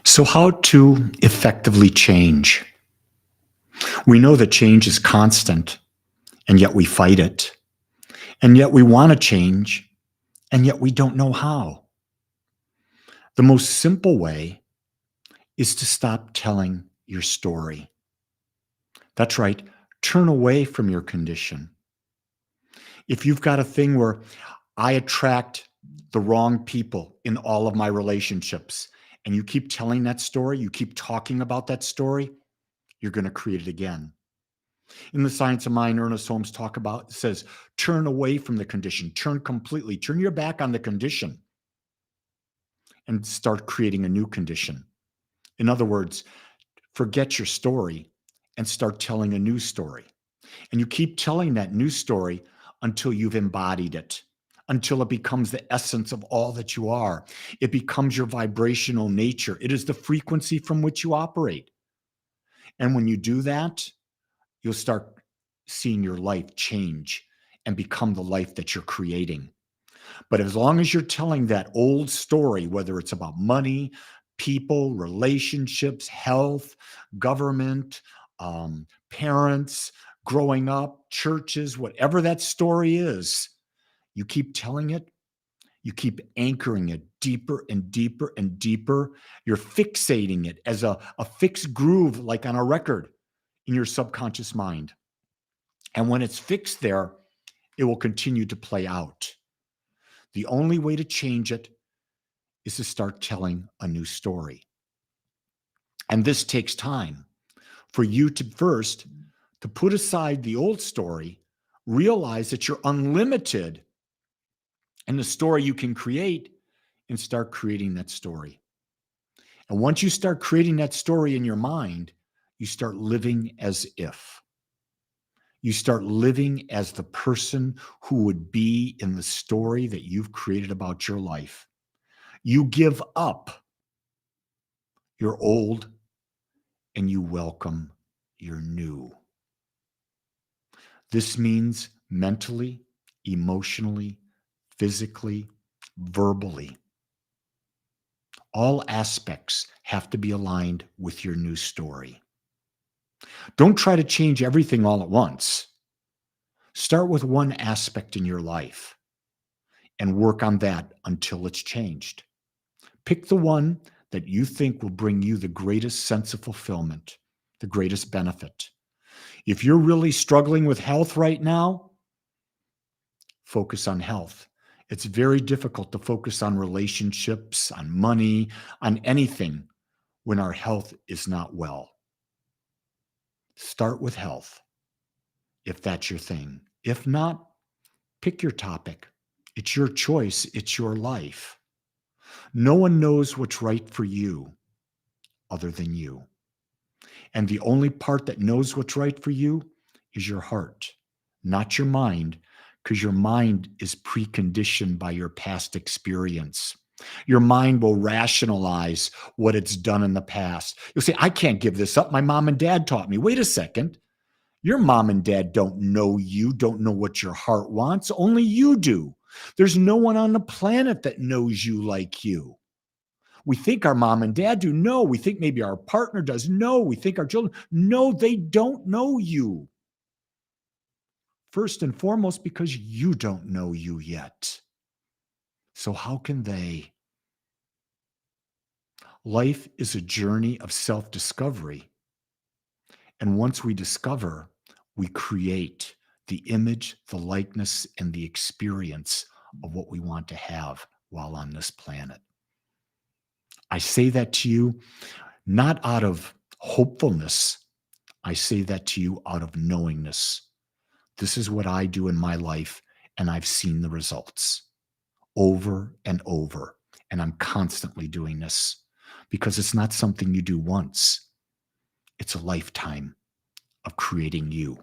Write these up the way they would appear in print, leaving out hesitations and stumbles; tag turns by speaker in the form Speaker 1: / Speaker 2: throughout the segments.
Speaker 1: So, how to effectively change? We know that change is constant, and yet we fight it. And yet we want to change, and yet we don't know how. The most simple way is to stop telling your story. That's right, turn away from your condition. If you've got a thing where I attract the wrong people in all of my relationships, and you keep telling that story, you keep talking about that story, you're going to create it again. In the Science of Mind, Ernest Holmes says, turn away from the condition, turn completely, turn your back on the condition and start creating a new condition. In other words, forget your story and start telling a new story. And you keep telling that new story until you've embodied it, until it becomes the essence of all that you are. It becomes your vibrational nature. It is the frequency from which you operate. And when you do that, you'll start seeing your life change and become the life that you're creating. But as long as you're telling that old story, whether it's about money, people, relationships, health, government, parents, growing up, churches, whatever that story is, you keep telling it, you keep anchoring it deeper and deeper and deeper. You're fixating it as a fixed groove, like on a record in your subconscious mind. And when it's fixed there, it will continue to play out. The only way to change it is to start telling a new story. And this takes time for you to first to put aside the old story, realize that you're unlimited in the story you can create, and start creating that story. And once you start creating that story in your mind, you start living as if. You start living as the person who would be in the story that you've created about your life. You give up your old and you welcome your new. This means mentally, emotionally, physically, verbally. All aspects have to be aligned with your new story. Don't try to change everything all at once. Start with one aspect in your life and work on that until it's changed. Pick the one that you think will bring you the greatest sense of fulfillment, the greatest benefit. If you're really struggling with health right now, focus on health. It's very difficult to focus on relationships, on money, on anything when our health is not well. Start with health, if that's your thing. If not, pick your topic. It's your choice. It's your life. No one knows what's right for you other than you. And the only part that knows what's right for you is your heart, not your mind, because your mind is preconditioned by your past experience. Your mind will rationalize what it's done in the past. You'll say, I can't give this up. My mom and dad taught me. Wait a second. Your mom and dad don't know you, don't know what your heart wants. Only you do. There's no one on the planet that knows you like you. We think our mom and dad do. No, we think maybe our partner does. No, we think our children. No, they don't know you. First and foremost, because you don't know you yet. So how can they? Life is a journey of self-discovery. And once we discover, we create the image, the likeness, and the experience of what we want to have while on this planet. I say that to you not out of hopefulness. I say that to you out of knowingness. This is what I do in my life, and I've seen the results over and over. And I'm constantly doing this because it's not something you do once. It's a lifetime of creating you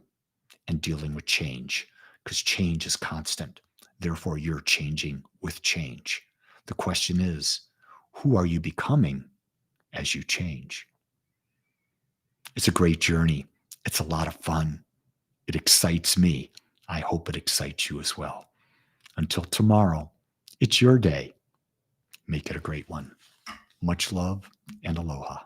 Speaker 1: and dealing with change, because change is constant. Therefore, you're changing with change. The question is, who are you becoming as you change? It's a great journey. It's a lot of fun. It excites me. I hope it excites you as well. Until tomorrow, it's your day. Make it a great one. Much love and aloha.